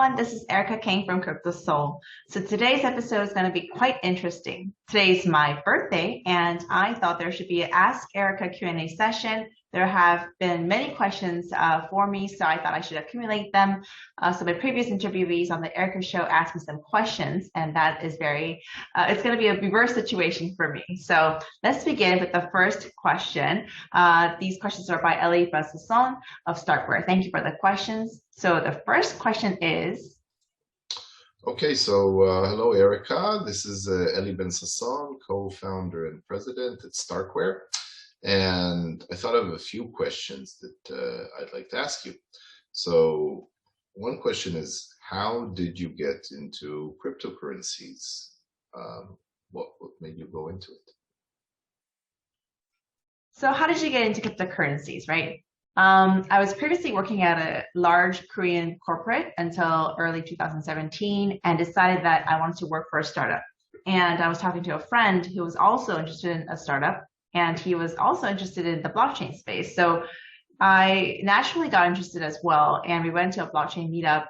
everyone, this is Kang from KryptoSeoul. So today's episode is going to be quite interesting. Today's my birthday, and I thought there should be an Ask Erica Q&A session. There have been many questions for me, so I thought I should accumulate them. So my previous interviewees on the Erica show asked me some questions, and that is it's going to be a reverse situation for me. So let's begin with the first question. These questions are by E리카쇼의 of Starkware. Thank you for the questions. So the first question is, okay, so hello, Erica. This is E리카쇼의, co-founder and president at Starkware. And I thought of a few questions that I'd like to ask you. So one question is, how did you get into cryptocurrencies? What made you go into it? So how did you get into cryptocurrencies, right? I was previously working at a large Korean corporate until early 2017 and decided that I wanted to work for a startup. And I was talking to a friend who was also interested in a startup, and he was also interested in the blockchain space. So I naturally got interested as well, and we went to a blockchain meetup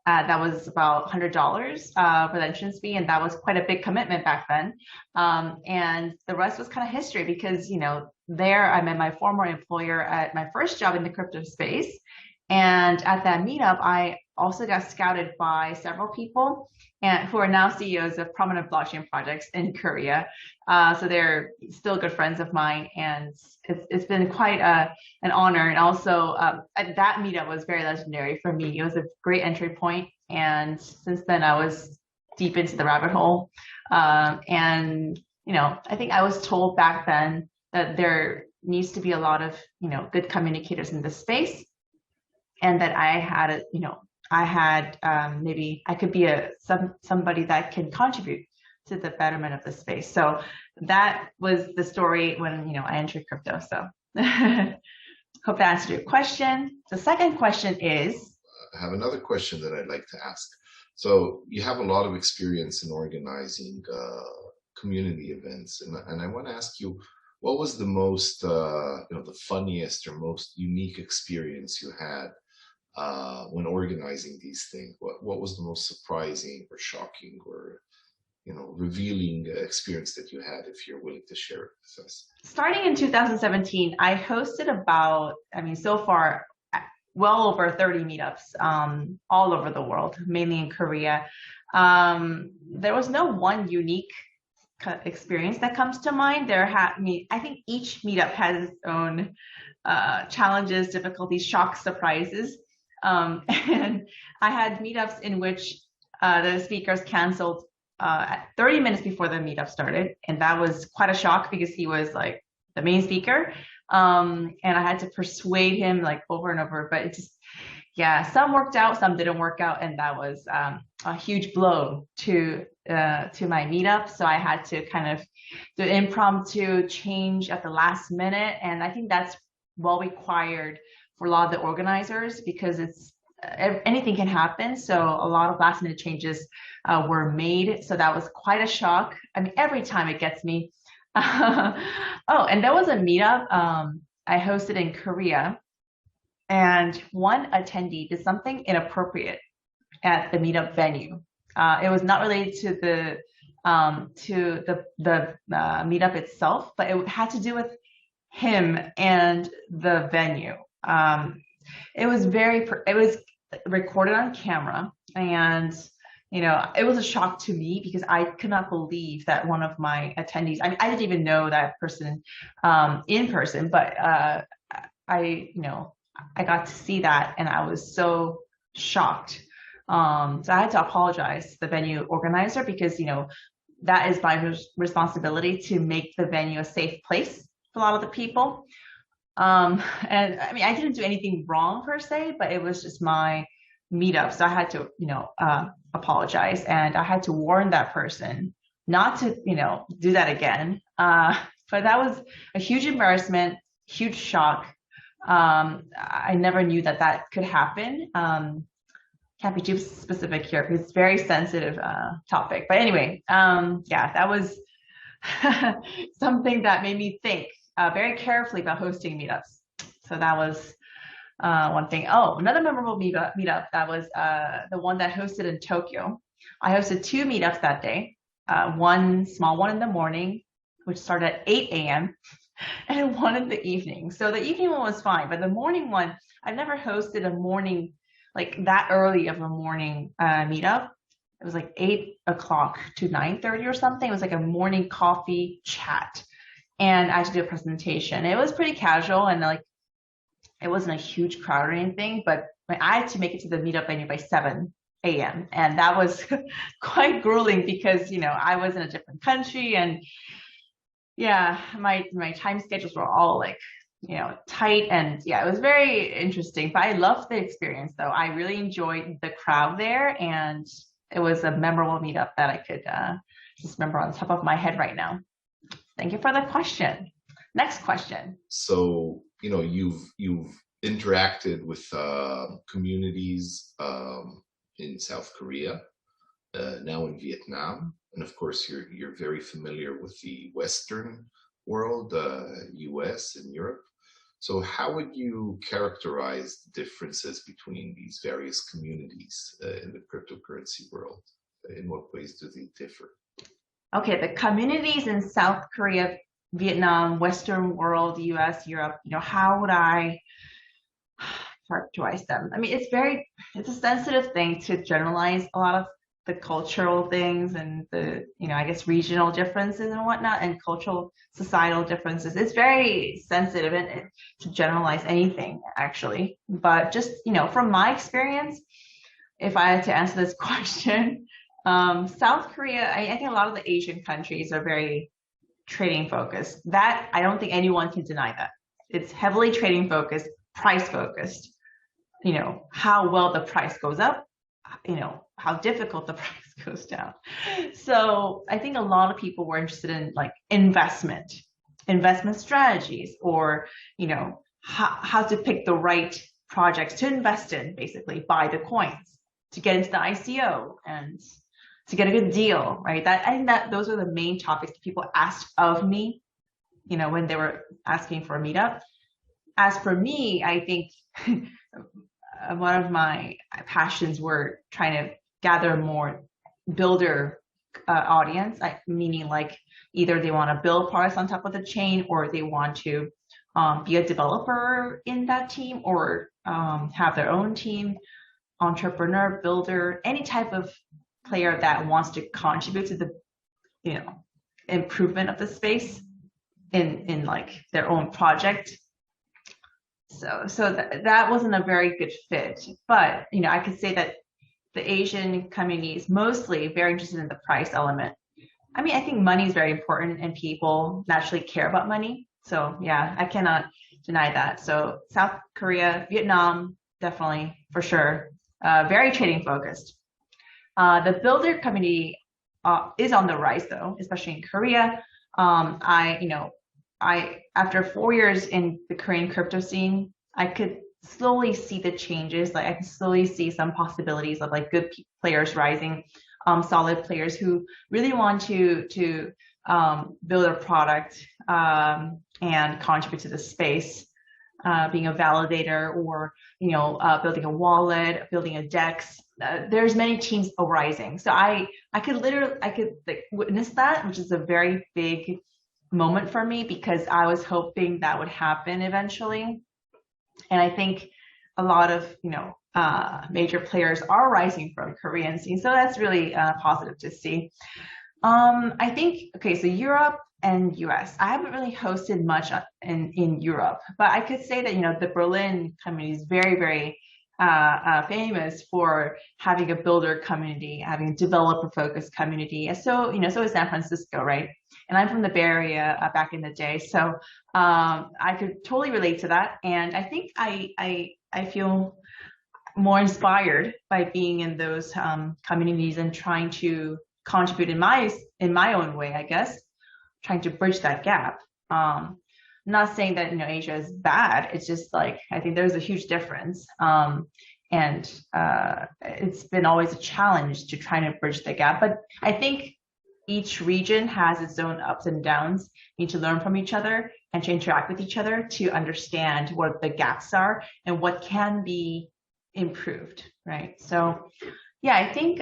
that was about $100 for the entrance fee, and that was quite a big commitment back then. And the rest was kind of history because, you know, there I met my former employer at my first job in the crypto space. And at that meetup, I also got scouted by several people who are now CEOs of prominent blockchain projects in Korea. So they're still good friends of mine, and it's been quite an honor. And also that meetup was very legendary for me. It was a great entry point. And since then, I was deep into the rabbit hole. And, you know, I think I was told back then that there needs to be a lot of, you know, good communicators in this space. And that I had, maybe I could be somebody that can contribute to the betterment of the space. So that was the story when, you know, I entered crypto. So hope that answered your question. The second question is, I have another question that I'd like to ask. So you have a lot of experience in organizing community events, and I want to ask you, what was the most, the funniest or most unique experience you had when organizing these things? What was the most surprising or shocking or, you know, revealing experience that you had, if you're willing to share it with us? Starting in 2017, I hosted so far, well over 30 meetups all over the world, mainly in Korea. There was no one unique experience that comes to mind. I think each meetup has its own challenges, difficulties, shocks, surprises. And I had meetups in which the speakers canceled 30 minutes before the meetup started. And that was quite a shock because he was like the main speaker. And I had to persuade him like over and over, but it just, yeah, some worked out, some didn't work out. And that was a huge blow to my meetup. So I had to kind of do an impromptu change at the last minute. And I think that's well required for a lot of the organizers because anything can happen. So a lot of last minute changes were made. So that was quite a shock. I mean, every time it gets me. And there was a meetup I hosted in Korea, and one attendee did something inappropriate at the meetup venue. It was not related to the meetup itself, but it had to do with him and the venue. It was recorded on camera, and you know, it was a shock to me because I could not believe that one of my attendees, I mean, I didn't even know that person in person, but I got to see that and I was so shocked. So I had to apologize to the venue organizer because, you know, that is my responsibility to make the venue a safe place for a lot of the people. And I mean, I didn't do anything wrong per se, but it was just my meetup. So I had to, you know, apologize, and I had to warn that person not to, you know, do that again. But that was a huge embarrassment, huge shock. I never knew that could happen. Can't be too specific here because it's a very sensitive topic. But anyway, yeah, that was something that made me think very carefully about hosting meetups. So that was one thing. Oh, another memorable meetup that was the one that hosted in Tokyo. I hosted two meetups that day. One small one in the morning, which started at 8 a.m. and one in the evening. So the evening one was fine, but the morning one, I've never hosted a morning, like that early of a morning meetup. It was like 8 o'clock to 9:30 or something. It was like a morning coffee chat. And I had to do a presentation. It was pretty casual and like, it wasn't a huge crowd or anything, but I had to make it to the meetup venue by 7 a.m. And that was quite grueling because, you know, I was in a different country and yeah, my time schedules were all like, you know, tight. And yeah, it was very interesting, but I loved the experience though. I really enjoyed the crowd there and it was a memorable meetup that I could just remember on top of my head right now. Thank you for the question. Next question. So, you know, you've interacted with communities in South Korea, now in Vietnam, and of course you're very familiar with the Western world, US and Europe. So how would you characterize the differences between these various communities in the cryptocurrency world? In what ways do they differ? Okay, the communities in South Korea, Vietnam, Western world, US, Europe, you know, how would I characterize them? I mean, it's a sensitive thing to generalize a lot of the cultural things and the, you know, I guess regional differences and whatnot and cultural societal differences. It's very sensitive and to generalize anything actually. But just, you know, from my experience, if I had to answer this question, South Korea, I think a lot of the Asian countries are very trading focused. That I don't think anyone can deny that. It's heavily trading focused, price focused. You know, how well the price goes up, you know, how difficult the price goes down. So I think a lot of people were interested in like investment strategies, or, you know, how to pick the right projects to invest in, basically buy the coins to get into the ICO and to get a good deal, right? I think that those are the main topics that people asked of me, you know, when they were asking for a meetup. As for me, I think one of my passions were trying to gather more builder audience, meaning like either they want to build products on top of the chain, or they want to be a developer in that team, or have their own team, entrepreneur, builder, any type of player that wants to contribute to the, you know, improvement of the space in like their own project. So that wasn't a very good fit. But, you know, I could say that the Asian community is mostly very interested in the price element. I mean, I think money is very important and people naturally care about money. So yeah, I cannot deny that. So South Korea, Vietnam, definitely for sure, very trading focused. The builder community is on the rise though, especially in Korea. After 4 years in the Korean crypto scene, I could slowly see the changes. Like I can slowly see some possibilities of like good players rising, solid players who really want to build a product and contribute to the space, being a validator, or, you know, building a wallet, building a DEX. There's many teams arising. So I could like witness that, which is a very big moment for me because I was hoping that would happen eventually. And I think a lot of, you know, major players are rising from Korean scene. So that's really positive to see. I think, okay, so Europe and US, I haven't really hosted much in Europe, but I could say that, you know, the Berlin community is very, very famous for having a builder community, having a developer focused community. So, you know, so is San Francisco, right? And I'm from the Bay Area back in the day. So I could totally relate to that. And I think I feel more inspired by being in those communities and trying to contribute in my own way, I guess, trying to bridge that gap. I'm not saying that, you know, Asia is bad. It's just like, I think there's a huge difference. And it's been always a challenge to try to bridge the gap. But I think each region has its own ups and downs. You need to learn from each other and to interact with each other to understand what the gaps are and what can be improved, right? So yeah, I think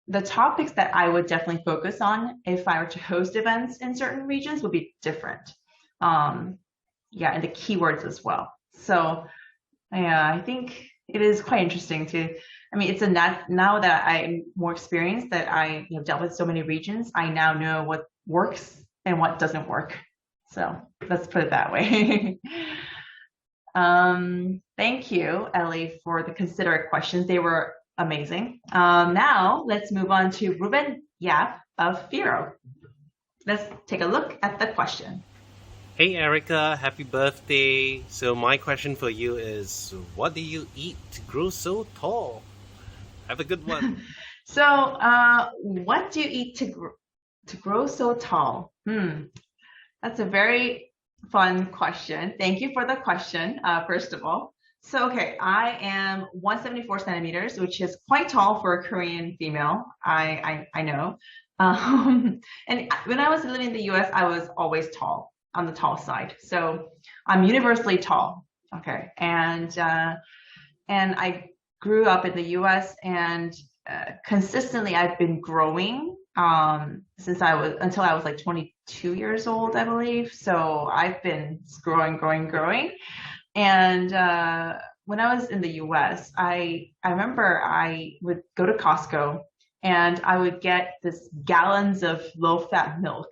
the topics that I would definitely focus on if I were to host events in certain regions would be different. Yeah, and the keywords as well. So yeah, I think it is quite interesting to, I mean, it's a now that I'm more experienced, that I dealt with so many regions, I now know what works and what doesn't work. So let's put it that way. Thank you, Ellie, for the considerate questions. They were amazing. Now let's move on to Ruben Yap of Firo. Let's take a look at the question. Hey Erica, happy birthday. So my question for you is, what do you eat to grow so tall? Have a good one. So what do you eat to grow so tall? That's a very fun question. Thank you for the question, first of all. So, okay, I am 174 centimeters, which is quite tall for a Korean female. I know. And when I was living in the US, I was always tall, on the tall side. So I'm universally tall. Okay. And I grew up in the US, and consistently I've been growing until I was like 22 years old, I believe. So I've been growing. And when I was in the US, I remember I would go to Costco and I would get this gallons of low-fat milk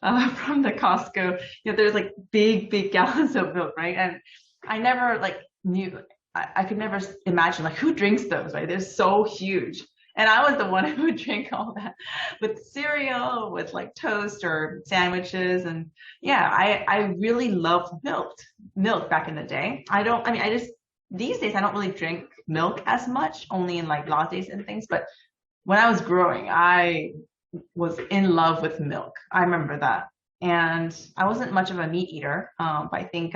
from the Costco. There's like big gallons of milk, right? And I never knew, I could never imagine who drinks those, right? They're so huge. And I was the one who would drink all that with cereal, with toast or sandwiches. And yeah, I really loved milk back in the day. These days I don't really drink milk as much, only in lattes and things. But when I was growing, I was in love with milk. I remember that. And I wasn't much of a meat eater, but I think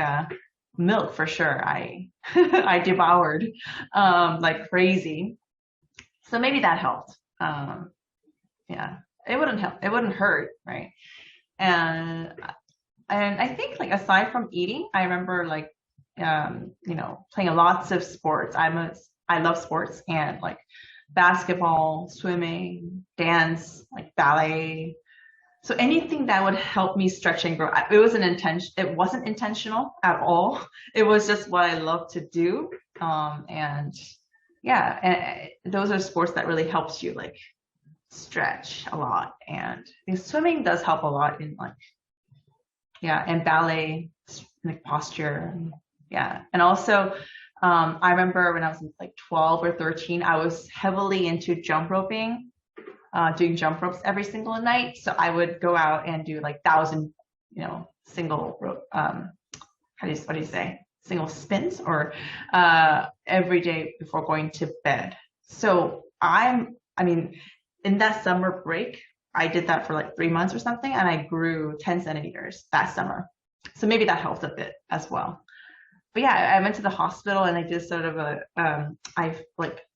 milk for sure I devoured like crazy. So maybe that helped. Yeah, it wouldn't help. It wouldn't hurt, right? And I think aside from eating, I remember playing lots of sports. I love sports, and basketball, swimming, dance, ballet. So anything that would help me stretch and grow. It wasn't intentional at all. It was just what I love to do. And yeah, and those are sports that really helps you stretch a lot. And swimming does help a lot in and ballet, posture. Yeah. And also, I remember when I was 12 or 13, I was heavily into jump roping, doing jump ropes every single night. So I would go out and do 1,000, single rope, what do you say? Single spins or every day before going to bed. So in that summer break, I did that for 3 months or something, and I grew 10 centimeters that summer. So maybe that helped a bit as well. But yeah, I went to the hospital and I did sort of I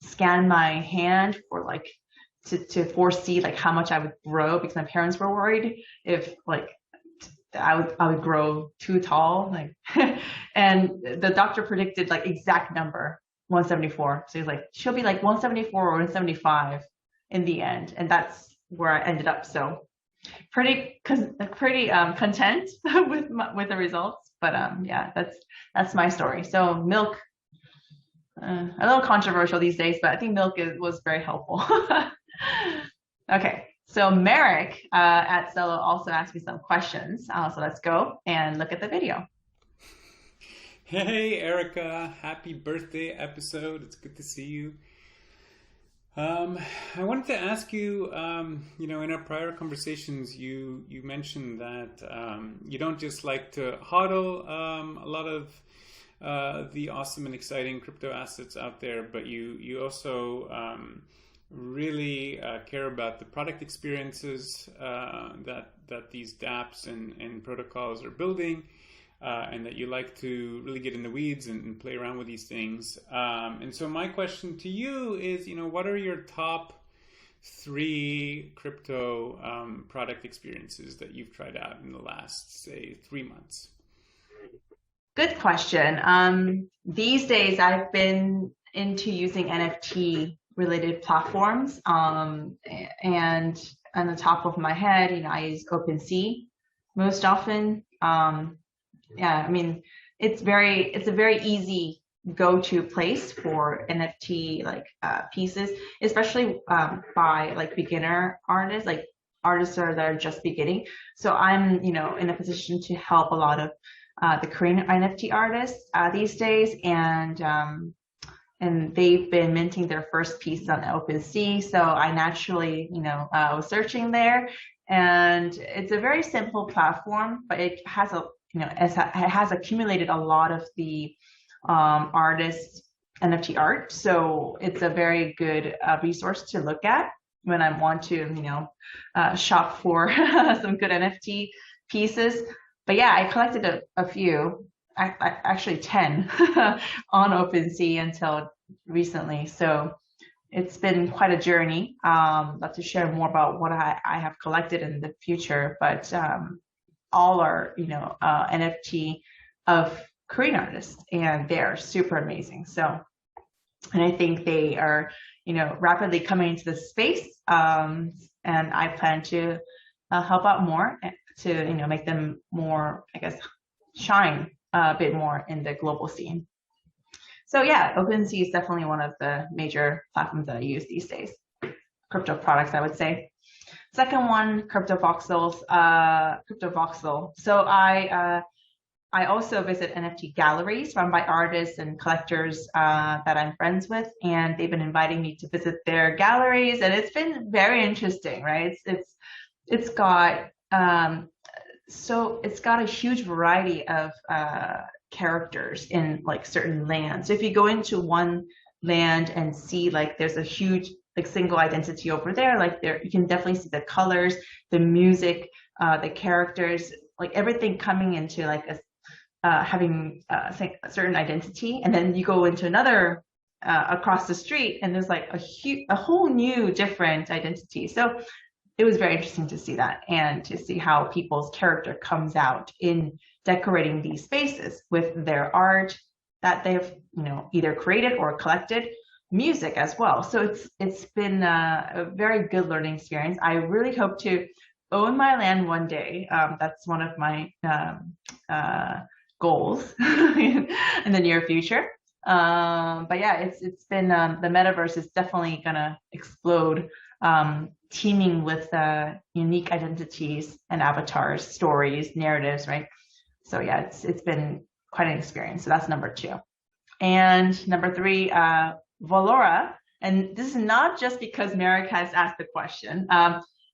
scanned my hand for to foresee how much I would grow, because my parents were worried if I would grow too tall, and the doctor predicted exact number 174. So he was she'll be 174 or 175 in the end, and that's where I ended up. So pretty content with the results. But yeah, that's my story. So milk, a little controversial these days, but I think milk was very helpful. Okay. So Merrick at Cello also asked me some questions. So let's go and look at the video. Hey, Erica. Happy birthday episode. It's good to see you. I wanted to ask you, in our prior conversations, you mentioned that you don't just like to hodl a lot of the awesome and exciting crypto assets out there, but you also really care about the product experiences that these dApps and protocols are building, and that you like to really get in the weeds and play around with these things. And so my question to you is, what are your top 3 crypto product experiences that you've tried out in the last, say, 3 months? Good question. These days, I've been into using NFT related platforms. And on the top of my head, I use OpenSea most often. Yeah, I mean, it's a very easy go-to place for NFT pieces, especially by beginner artists, artists that are just beginning. So I'm in a position to help a lot of the Korean NFT artists these days, and they've been minting their first piece on OpenSea. So I naturally was searching there, and it's a very simple platform, but it has it has accumulated a lot of the artists' NFT art. So it's a very good resource to look at when I want to, shop for some good NFT pieces. But yeah, I collected a few, actually 10 on OpenSea until recently. So it's been quite a journey. I'd love to share more about what I have collected in the future, but all are, NFT of Korean artists, and they are super amazing. So, and I think they are, rapidly coming into the space. And I plan to help out more to, make them more, I guess, shine a bit more in the global scene. So yeah, OpenSea is definitely one of the major platforms that I use these days. Crypto products, I would say. Second one, CryptoVoxels. So I also visit NFT galleries run by artists and collectors that I'm friends with, and they've been inviting me to visit their galleries, and it's been very interesting, right? It's got a huge variety of characters in certain lands. So if you go into one land and see there's a huge single identity over there, you can definitely see the colors, the music, the characters, everything coming into having a certain identity. And then you go into another across the street, and there's a whole new different identity. So it was very interesting to see that, and to see how people's character comes out in decorating these spaces with their art that they've either created or collected, music as well. So it's been a very good learning experience. I really hope to own my land one day. That's one of my goals in the near future. But yeah, it's been the metaverse is definitely gonna explode, teeming with unique identities and avatars, stories, narratives, right? So yeah, it's been quite an experience. So that's number 2. And number 3, Valora. And this is not just because Merrick has asked the question.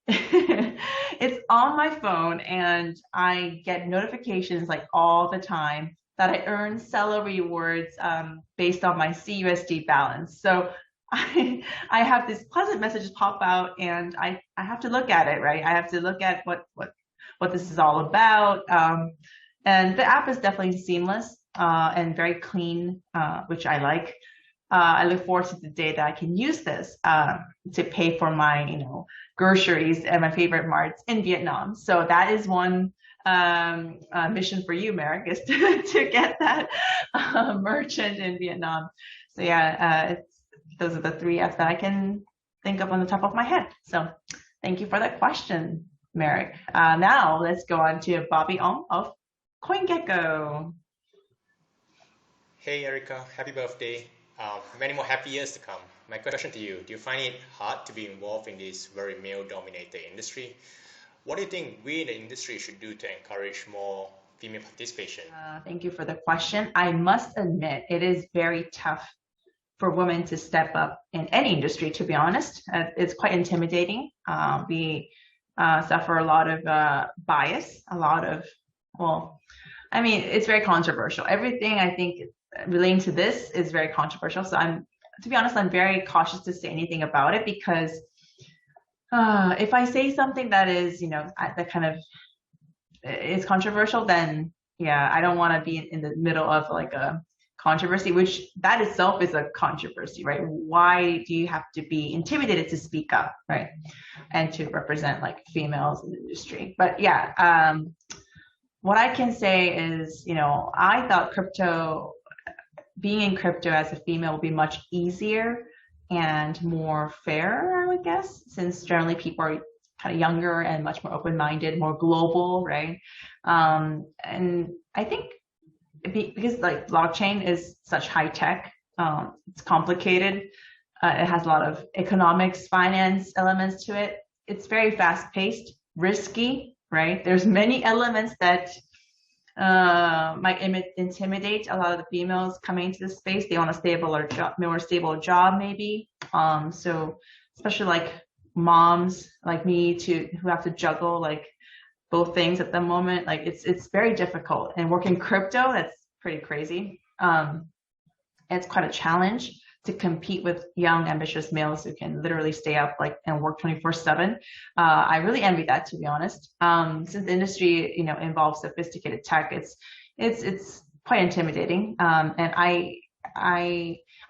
It's on my phone, and I get notifications all the time that I earn seller rewards based on my CUSD balance. So I have these pleasant messages pop out, and I have to look at it, right? I have to look at what this is all about. And the app is definitely seamless and very clean, which I like. I look forward to the day that I can use this to pay for my, groceries at my favorite marts in Vietnam. So that is one mission for you, Merrick, is to get that merchant in Vietnam. So yeah, those are the 3 apps that I can think of on the top of my head. So thank you for that question, Merrick. Now let's go on to Bobby Ong of CoinGecko. Hey Erica, happy birthday. Many more happy years to come. My question to you, do you find it hard to be involved in this very male-dominated industry? What do you think we in the industry should do to encourage more female participation? Thank you for the question. I must admit, it is very tough for women to step up in any industry, to be honest. It's quite intimidating. We suffer a lot of bias, it's very controversial. Everything I think relating to this is very controversial. So to be honest, I'm very cautious to say anything about it, because if I say something that is, that kind of is controversial, then yeah, I don't want to be in the middle of a controversy, which that itself is a controversy, right? Why do you have to be intimidated to speak up, right? And to represent like females in the industry. But yeah, what I can say is, you know, I thought being in crypto as a female would be much easier and more fair, I would guess, since generally people are kind of younger and much more open-minded, more global, right? And I think because like blockchain is such high tech, it's complicated. It has a lot of economics, finance elements to it. It's very fast-paced, risky, right? There's many elements that might intimidate a lot of the females coming into the space. They want a more stable job, maybe. So especially like moms like me who have to juggle like both things at the moment, like it's very difficult. And working crypto, that's pretty crazy. It's quite a challenge to compete with young, ambitious males who can literally stay up like and work 24/7. I really envy that, to be honest. Since the industry, you know, involves sophisticated tech, it's quite intimidating. And I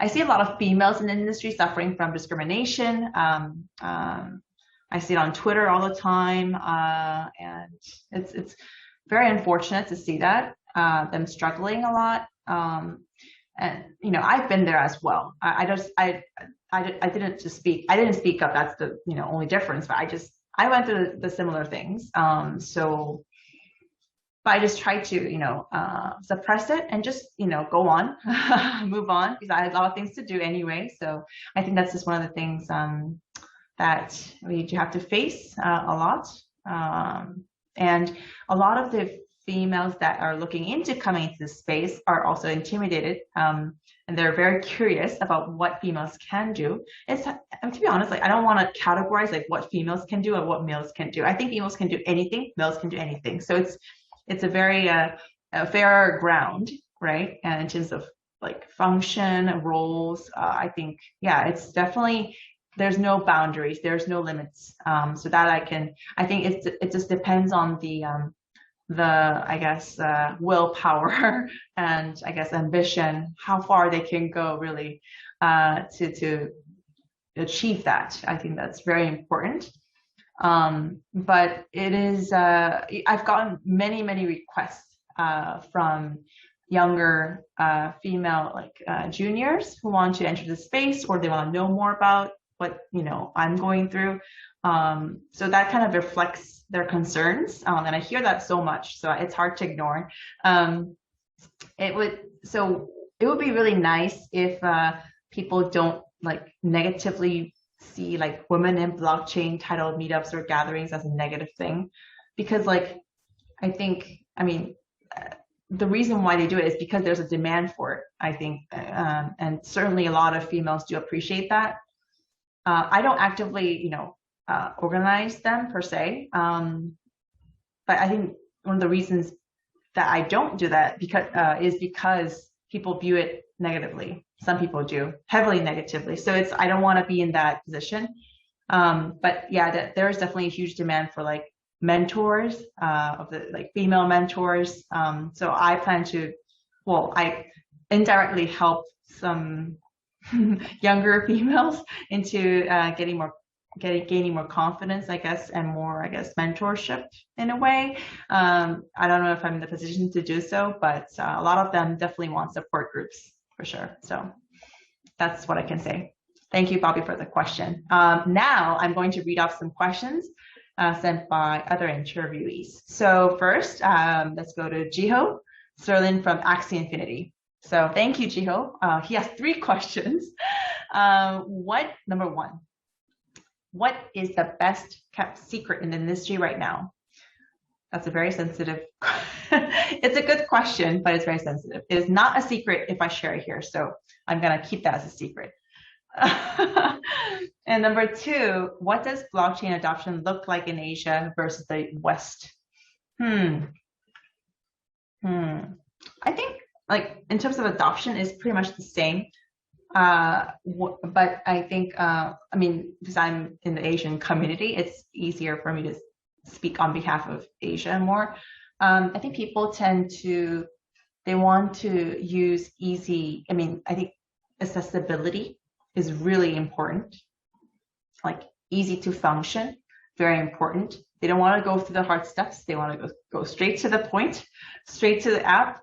see a lot of females in the industry suffering from discrimination. I see it on Twitter all the time, and it's very unfortunate to see that them struggling a lot. And you know, I've been there as well. I didn't speak up. That's the, you know, only difference. But I went through the similar things. But I just tried to, you know, suppress it and just, you know, go on, move on, because I had a lot of things to do anyway. So I think that's just one of the things that we do have to face a lot. And a lot of the females that are looking into coming into this space are also intimidated, and they're very curious about what females can do. To be honest, like I don't want to categorize like what females can do and what males can do. I think females can do anything, males can do anything. So it's a very fair ground, right? And in terms of like function, roles, I think, yeah, it's definitely, there's no boundaries, there's no limits. So that I think it just depends on the I guess willpower and I guess ambition, how far they can go really to achieve that. I think that's very important. But it is I've gotten many requests from younger female like juniors who want to enter the space, or they want to know more about what, you know, I'm going through. So that kind of reflects their concerns, and I hear that so much, so it's hard to ignore. It would be really nice if people don't like negatively see like women in blockchain titled meetups or gatherings as a negative thing, because like I mean the reason why they do it is because there's a demand for it, I think, and certainly a lot of females do appreciate that. I don't actively, you know, organize them per se, but I think one of the reasons that I don't do that is because people view it negatively. Some people do, heavily negatively. So I don't want to be in that position. But yeah, there is definitely a huge demand for like mentors, of the like female mentors. So I plan to, I indirectly help some younger females into gaining more confidence, I guess, and more, I guess, mentorship in a way. I don't know if I'm in the position to do so, but a lot of them definitely want support groups for sure. So that's what I can say. Thank you, Bobby, for the question. Now I'm going to read off some questions sent by other interviewees. So first, let's go to Jiho Serlin from Axie Infinity. So thank you, Jiho. He has 3 questions. Number 1, what is the best kept secret in the industry right now? That's a very sensitive, it's a good question, but it's very sensitive. It is not a secret if I share it here, so I'm gonna keep that as a secret. And number 2, what does blockchain adoption look like in Asia versus the West? I think like in terms of adoption is pretty much the same. But I think, I mean, because I'm in the Asian community, it's easier for me to speak on behalf of Asia more. I think people tend to They want to use easy, I mean, I think accessibility is really important. Like easy to function, very important. They don't want to go through the hard steps. They want to go straight to the point, straight to the app.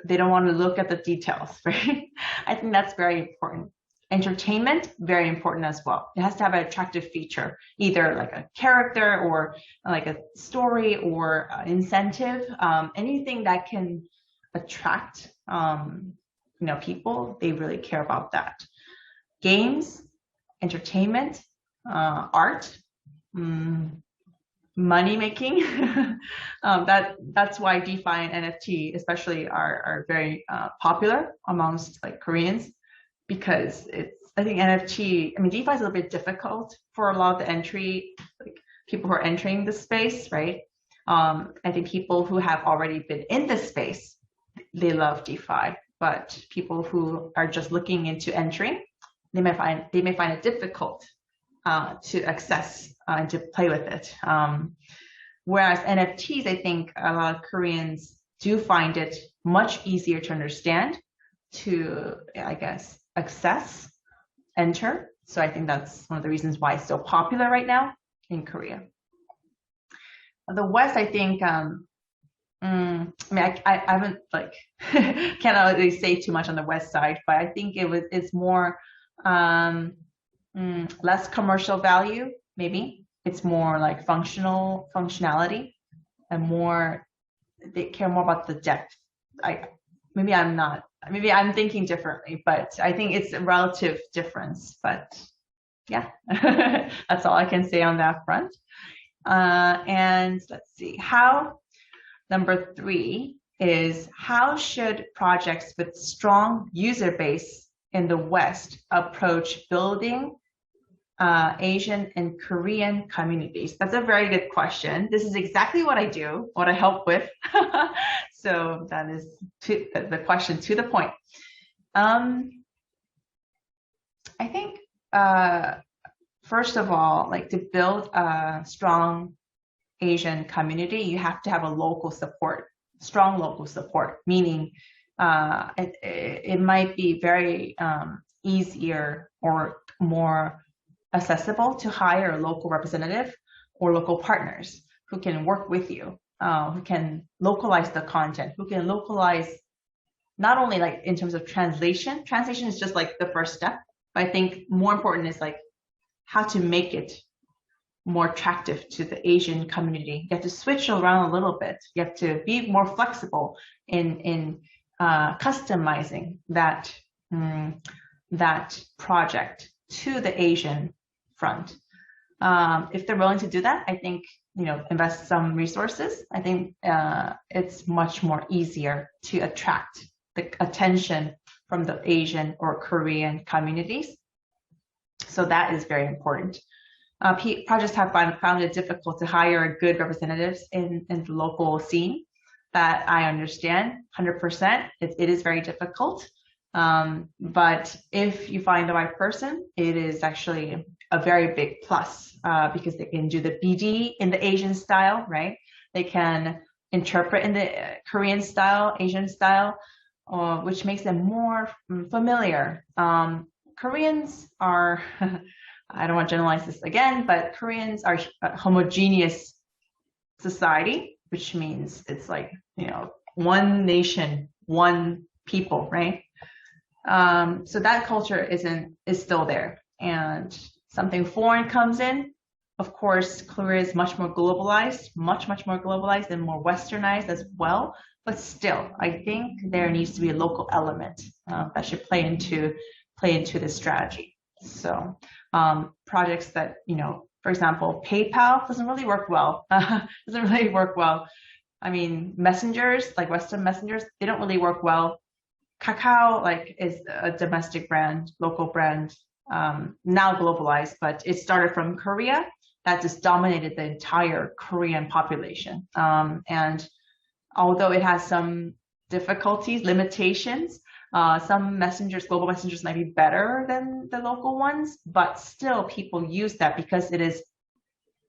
They don't want to look at the details, right? I think that's very important. Entertainment, very important as well. It has to have an attractive feature, either like a character or like a story or incentive, anything that can attract, people. They really care about that. Games, entertainment, art, money making. That's why DeFi and NFT especially are very popular amongst like Koreans, because I think NFT, I mean, DeFi is a little bit difficult for a lot of the people who are entering the space, right? I think people who have already been in the space, they love DeFi, but people who are just looking into entering, they may find it difficult to access and to play with it. Whereas NFTs, I think a lot of Koreans do find it much easier to understand, to, I guess, access, enter. So I think that's one of the reasons why it's so popular right now in Korea. The West, I think, I haven't cannot really say too much on the West side, but I think it's more less commercial value, maybe. It's more like functionality, and they care more about the depth. Maybe I'm thinking differently, but I think it's a relative difference. But yeah, that's all I can say on that front. And let's see, number 3 is, how should projects with strong user base in the West approach building Asian and Korean communities? That's a very good question. This is exactly what I do, what I help with. So that is the question to the point. I think, first of all, like to build a strong Asian community, you have to have a local support, strong local support, meaning it might be very easier or more accessible to hire a local representative or local partners who can work with you, who can localize the content, who can localize not only like in terms of translation is just like the first step, but I think more important is like how to make it more attractive to the Asian community. You have to switch around a little bit. You have to be more flexible in customizing that project to the Asian front. If they're willing to do that, I think, invest some resources. I think it's much more easier to attract the attention from the Asian or Korean communities. So that is very important. Projects have found it difficult to hire good representatives in the local scene. That I understand 100%. It is very difficult. But if you find the right person, it is actually a very big plus, because they can do the BD in the Asian style, right? They can interpret in the Korean style, Asian style, which makes them more familiar. Koreans are, I don't want to generalize this again, but Koreans are a homogeneous society, which means it's like, one nation, one people, right? So that culture is still there, and something foreign comes in. Of course, Korea is much more globalized, much more globalized and more westernized as well. But still, I think there needs to be a local element that should play into the strategy. So projects that, for example, PayPal doesn't really work well. I mean, messengers, like Western messengers, they don't really work well. Kakao is a domestic brand, local brand, now globalized, but it started from Korea. That just dominated the entire Korean population. And although it has some difficulties, limitations, some messengers, global messengers might be better than the local ones, but still people use that because it is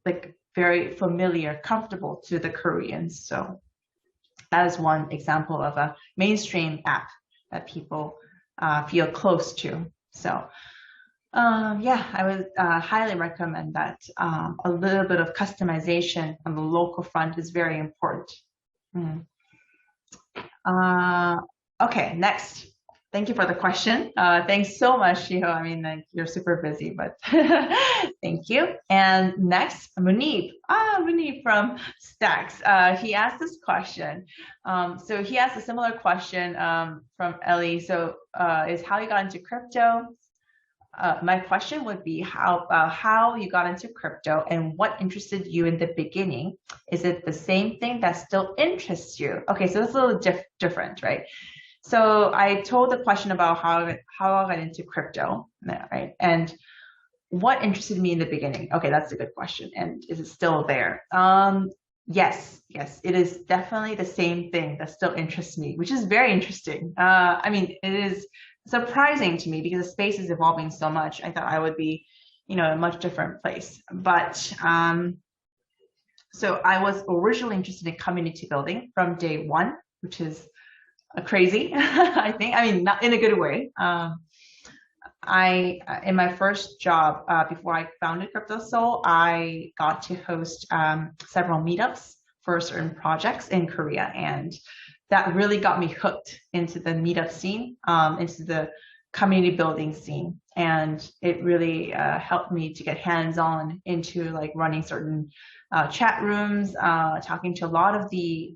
like very familiar, comfortable to the Koreans. So that is one example of a mainstream app that people feel close to. So yeah, I would highly recommend that. A little bit of customization on the local front is very important. Okay, next. Thank you for the question. Thanks so much, Shiho. I mean, like, you're super busy, but thank you. And next, Munib. Munib from Stacks. He asked this question. So he asked a similar question from Ellie. So is how you got into crypto. My question would be how you got into crypto and what interested you in the beginning. Is it the same thing that still interests you? Okay, so it's a little different, right? So I told the question about how I got into crypto, right? And what interested me in the beginning? Okay, that's a good question. And is it still there? Yes, it is definitely the same thing that still interests me, which is very interesting. I mean, it is surprising to me because the space is evolving so much. I thought I would be, in a much different place. But so I was originally interested in community building from day one, which is crazy, I think. I mean, not in a good way. In my first job, before I founded KryptoSeoul, I got to host several meetups for certain projects in Korea, and that really got me hooked into the meetup scene, into the community building scene, and it really helped me to get hands-on into like running certain chat rooms, talking to a lot of the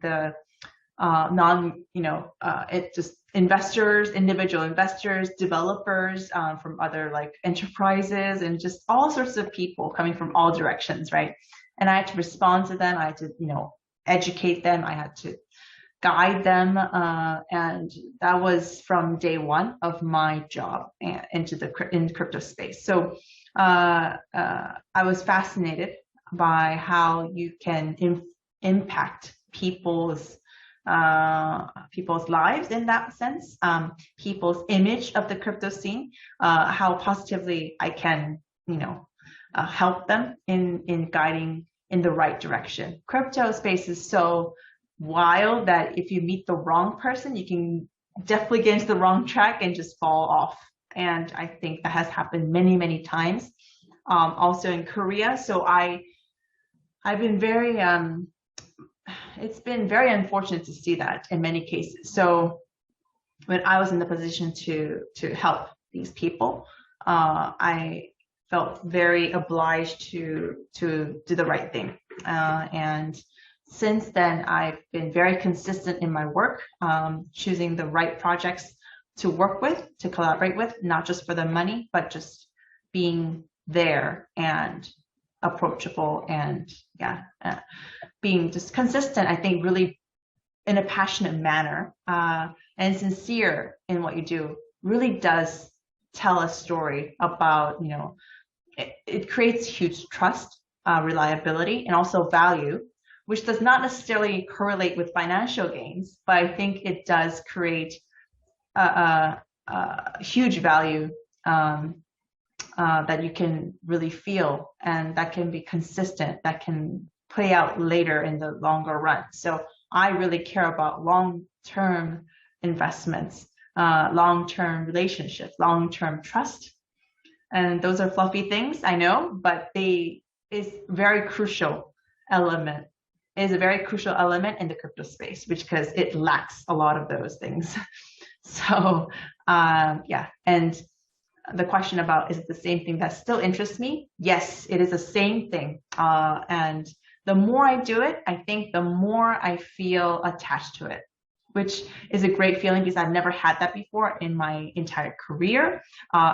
investors, individual investors, developers from other like enterprises, and just all sorts of people coming from all directions, right? And I had to respond to them. I had to, educate them. I had to guide them, and that was from day one of my job in crypto space. So I was fascinated by how you can impact people's lives in that sense, people's image of the crypto scene, how positively I can, help them in guiding in the right direction. Crypto space is so wild that if you meet the wrong person, you can definitely get into the wrong track and just fall off. And I think that has happened many, many times. Also in Korea. So I've been very, it's been very unfortunate to see that in many cases. So when I was in the position to help these people, I felt very obliged to do the right thing. And since then, I've been very consistent in my work, choosing the right projects to work with, to collaborate with, not just for the money, but just being there and approachable and being just consistent, I think, really in a passionate manner and sincere in what you do really does tell a story about, it creates huge trust, reliability, and also value, which does not necessarily correlate with financial gains, but I think it does create a huge value that you can really feel, and that can be consistent, that can play out later in the longer run. So I really care about long-term investments, long-term relationships, long-term trust. And those are fluffy things, I know, but is a very crucial element in the crypto space, because it lacks a lot of those things. So and the question about, is it the same thing that still interests me? Yes, it is the same thing. And the more I do it, I think the more I feel attached to it, which is a great feeling because I've never had that before in my entire career,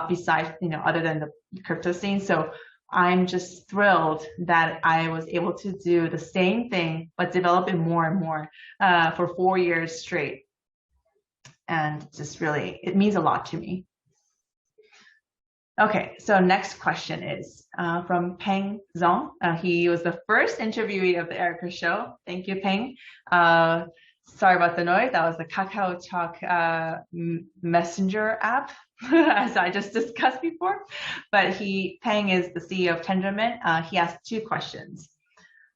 besides, other than the crypto scene. So I'm just thrilled that I was able to do the same thing, but develop it more and more for 4 years straight. And just really, it means a lot to me. Okay, so next question is from Peng Zong. He was the first interviewee of the Erica Show. Thank you, Peng. Sorry about the noise. That was the Kakao Talk messenger app, as I just discussed before. But Peng is the CEO of Tendermint. He asked 2 questions.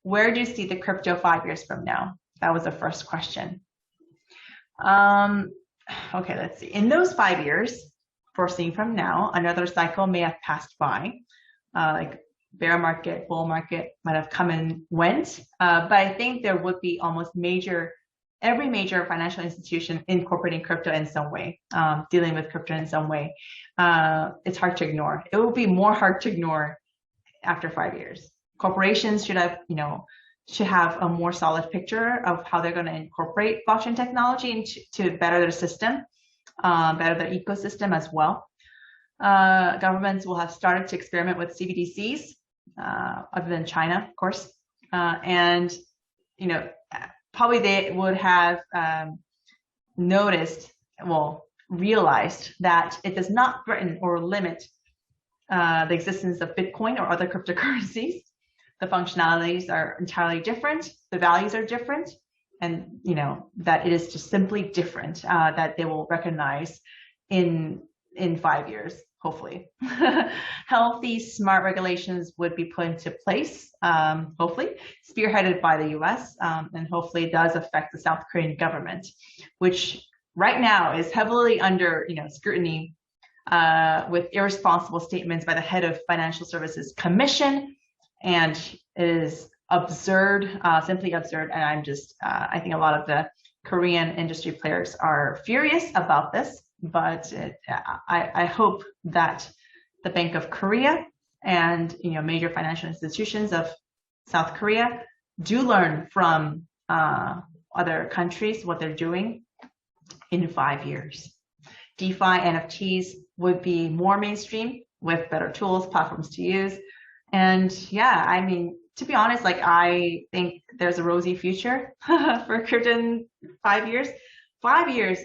Where do you see the crypto 5 years from now? That was the first question. Okay, let's see. In those 5 years, foreseeing from now, another cycle may have passed by, like bear market, bull market might have come and went. But I think there would be almost every major financial institution incorporating crypto in some way, dealing with crypto in some way. It's hard to ignore. It will be more hard to ignore after 5 years. Corporations should have a more solid picture of how they're going to incorporate blockchain technology to better their system, better their ecosystem as well. Governments will have started to experiment with CBDCs, other than China, of course. And, probably they would have realized that it does not threaten or limit the existence of Bitcoin or other cryptocurrencies. The functionalities are entirely different. The values are different. And, that it is just simply different, that they will recognize in 5 years, hopefully. Healthy, smart regulations would be put into place, hopefully, spearheaded by the US, and hopefully does affect the South Korean government, which right now is heavily under, scrutiny, with irresponsible statements by the head of Financial Services Commission. And it is absurd, simply absurd. And I think a lot of the Korean industry players are furious about this, but I hope that the Bank of Korea and, major financial institutions of South Korea do learn from other countries what they're doing in 5 years. DeFi, NFTs would be more mainstream with better tools, platforms to use. And yeah, I mean, to be honest, I think there's a rosy future for crypto in 5 years. 5 years,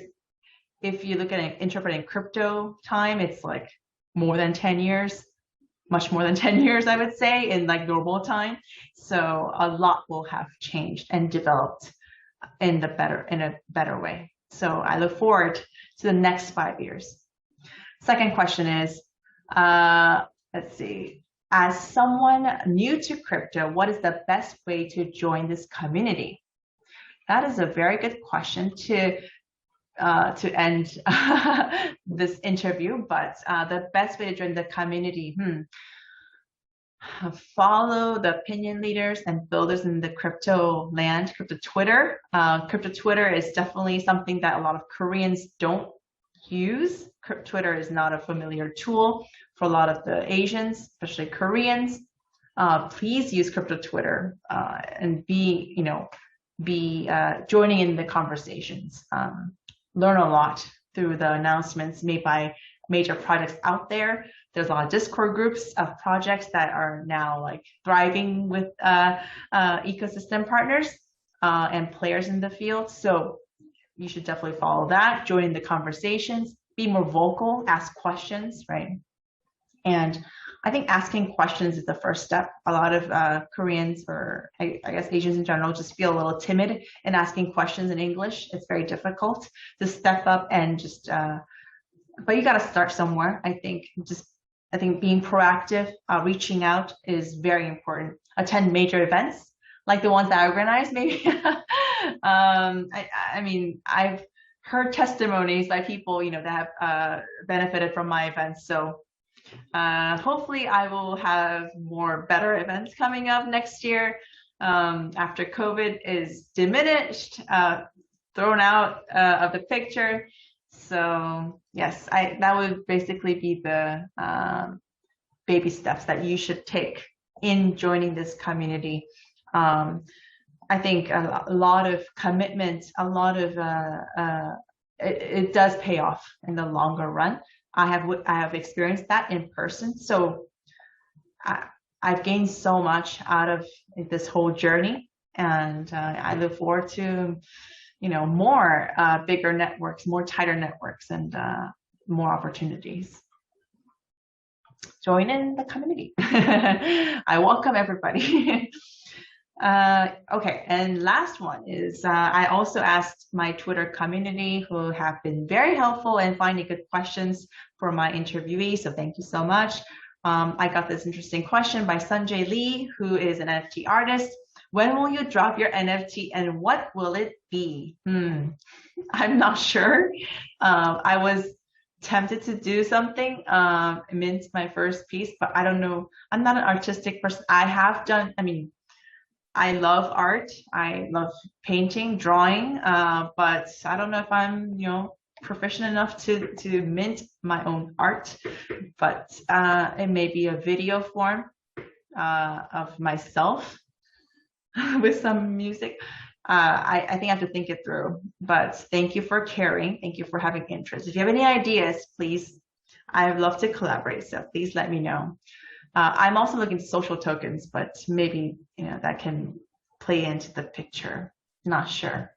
if you look at it, interpreting crypto time, it's like more than 10 years, much more than 10 years, I would say, in normal time. So a lot will have changed and developed in a better way. So I look forward to the next 5 years. Second question is, let's see. As someone new to crypto, what is the best way to join this community? That is a very good question to end this interview, but the best way to join the community, follow the opinion leaders and builders in the crypto land, crypto Twitter. Crypto Twitter is definitely something that a lot of Koreans don't use. Twitter is not a familiar tool for a lot of the Asians, especially Koreans. Please use crypto Twitter and be joining in the conversations. Learn a lot through the announcements made by major projects out there. There's a lot of Discord groups of projects that are now thriving with ecosystem partners and players in the field. So you should definitely follow that, join the conversations, be more vocal, ask questions, right? And I think asking questions is the first step. A lot of Koreans, or I guess Asians in general, just feel a little timid in asking questions in English. It's very difficult to step up and just, but you got to start somewhere. I think being proactive, reaching out is very important. Attend major events like the ones that I organize, maybe. I mean, I've heard testimonies by people, that have benefited from my events. So hopefully I will have more better events coming up next year after COVID is diminished, thrown out of the picture. So yes, that would basically be the baby steps that you should take in joining this community. I think a lot of commitment, a lot of it does pay off in the longer run. I have experienced that in person. So I've gained so much out of this whole journey, and I look forward to, more bigger networks, more tighter networks, and more opportunities. Join in the community. I welcome everybody. Okay, and last one is I also asked my Twitter community, who have been very helpful in finding good questions for my interviewee, so thank you so much. I got this interesting question by Sanjay Lee, who is an NFT artist. When will you drop your NFT and what will it be? I'm not sure. I was tempted to do something, mint my first piece, but I don't know. I'm not an artistic person. I love art. I love painting, drawing, but I don't know if I'm, proficient enough to mint my own art, but it may be a video form of myself with some music. I think I have to think it through, but thank you for caring. Thank you for having interest. If you have any ideas, please, I'd love to collaborate. So please let me know. I'm also looking at social tokens, but maybe, that can play into the picture. Not sure.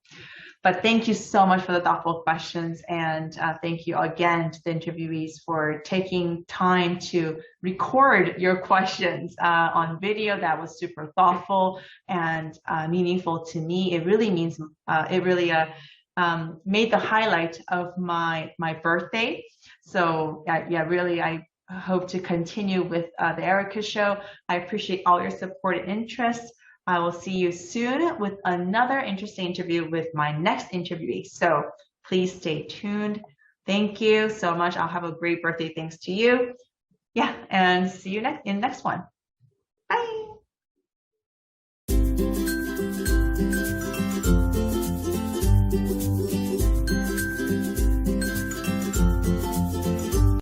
But thank you so much for the thoughtful questions. And thank you again to the interviewees for taking time to record your questions on video. That was super thoughtful and meaningful to me. It really made the highlight of my birthday. So really, I hope to continue with the Erica Show. I appreciate all your support and interest. I will see you soon with another interesting interview with my next interviewee. So please stay tuned. Thank you so much. I'll have a great birthday thanks to you. Yeah, and see you in the next one.